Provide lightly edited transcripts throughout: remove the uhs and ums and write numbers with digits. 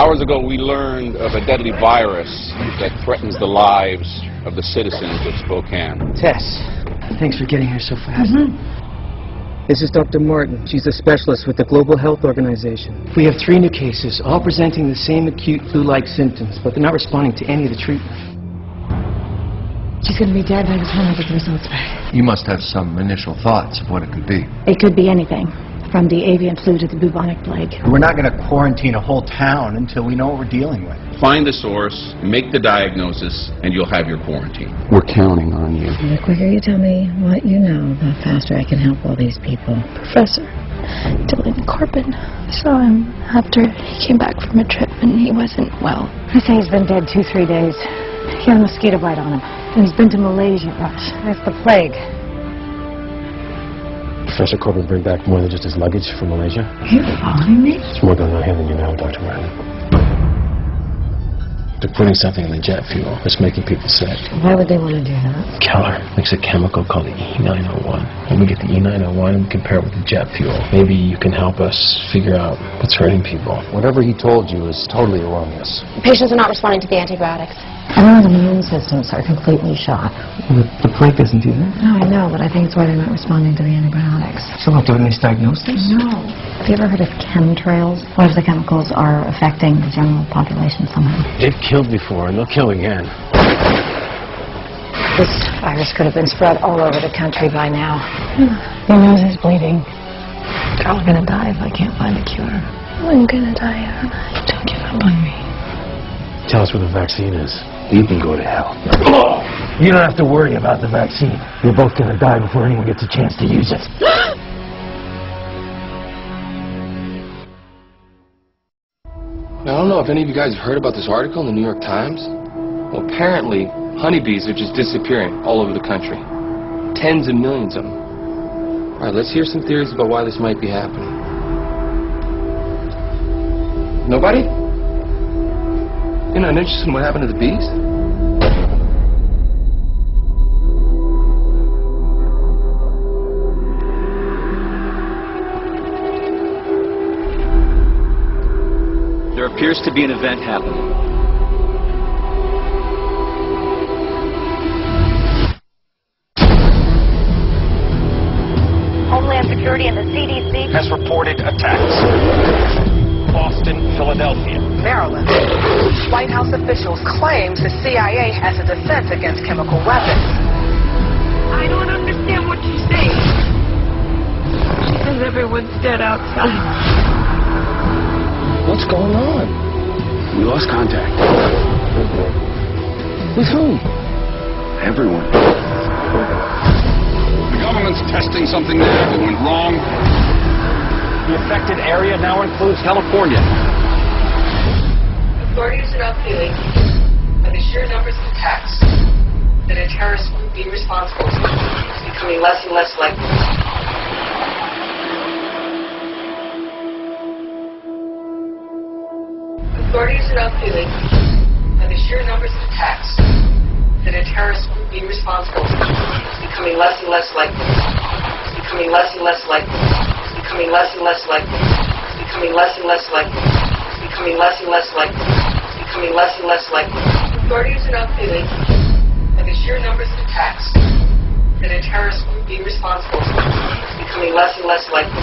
Hours ago, we learned of a deadly virus that threatens the lives of the citizens of Spokane. Tess, thanks for getting here so fast. This is Dr. Martin. She's a specialist with the Global Health Organization. We have 3 new cases, all presenting the same acute flu-like symptoms, but they're not responding to any of the treatment. She's going to be dead by the time I get the results back. You must have some initial thoughts of what it could be. It could be anything, from the avian flu to the bubonic plague. We're not going to quarantine a whole town until we know what we're dealing with. Find the source, make the diagnosis, and you'll have your quarantine. We're counting on you. The quicker you tell me what you know, the faster I can help all these people. Professor Dylan Corbin. I saw him after he came back from a trip and he wasn't well. They say he's been dead 2-3 days. He had a mosquito bite on him. And he's been to Malaysia. That's the plague. Professor Corbin bring back more than just his luggage from Malaysia? You're following me? There's more going on here than you know, Dr. Martin. They're putting something in the jet fuel that's making people sick. Why would they want to do that? Keller makes a chemical called the E901. When we get the E901 and compare it with the jet fuel, maybe you can help us figure out what's hurting people. Whatever he told you is totally erroneous. Patients are not responding to the antibiotics. Everyone's immune systems are completely shot. Well, the plague doesn't do that. No, I know, but I think it's why they're not responding to the antibiotics. So what, they're misdiagnosed? No. Have you ever heard of chemtrails? What if the chemicals are affecting the general population somehow? They've killed before, and they'll kill again. This virus could have been spread all over the country by now. Your nose is bleeding. They're all gonna die if I can't find a cure. I'm gonna die, aren't I? Don't give up on me. Tell us where the vaccine is. You can go to hell. You don't have to worry about the vaccine. You're both going to die before anyone gets a chance to use it. Now, I don't know if any of you guys have heard about this article in the New York Times. Well, apparently, honeybees are just disappearing all over the country. Tens of millions of them. All right, let's hear some theories about why this might be happening. Nobody? You're not interested in what happened to the bees? There appears to be an event happening. Homeland Security and the CDC has reported attacks. Boston, Philadelphia, Maryland. White House officials claim the CIA has a defense against chemical weapons. I don't understand what you're saying. She says everyone's dead outside. What's going on? We lost contact. With whom? Everyone. The government's testing something there that went wrong. The affected area now includes California. Authorities are now feeling, by the sheer numbers of attacks, that a terrorist group being responsible is becoming less and less likely. Authorities are now feeling, by the sheer numbers of attacks, that a terrorist group being responsible is becoming less and less likely. It's becoming less and less likely. It's becoming less and less likely. It's becoming less and less likely. It's becoming less and less likely. It's becoming less and less likely. Authorities are now feeling, by the sheer numbers of attacks, that a terrorist group being responsible is becoming less and less likely.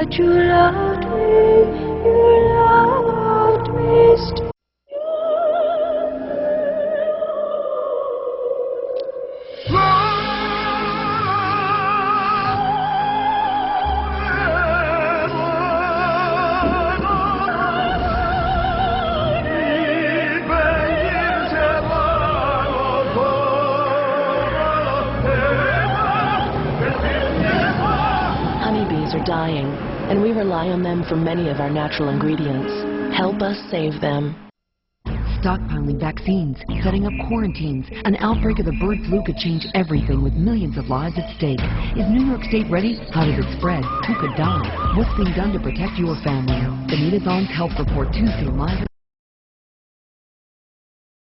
But you loved me still. Honeybees are dying, and we rely on them for many of our natural ingredients. Help us save them. Stockpiling vaccines, setting up quarantines. An outbreak of the bird flu could change everything with millions of lives at stake. Is New York State ready? How did it spread? Who could die? What's being done to protect your family? Benita's On's Health Report Tuesday live at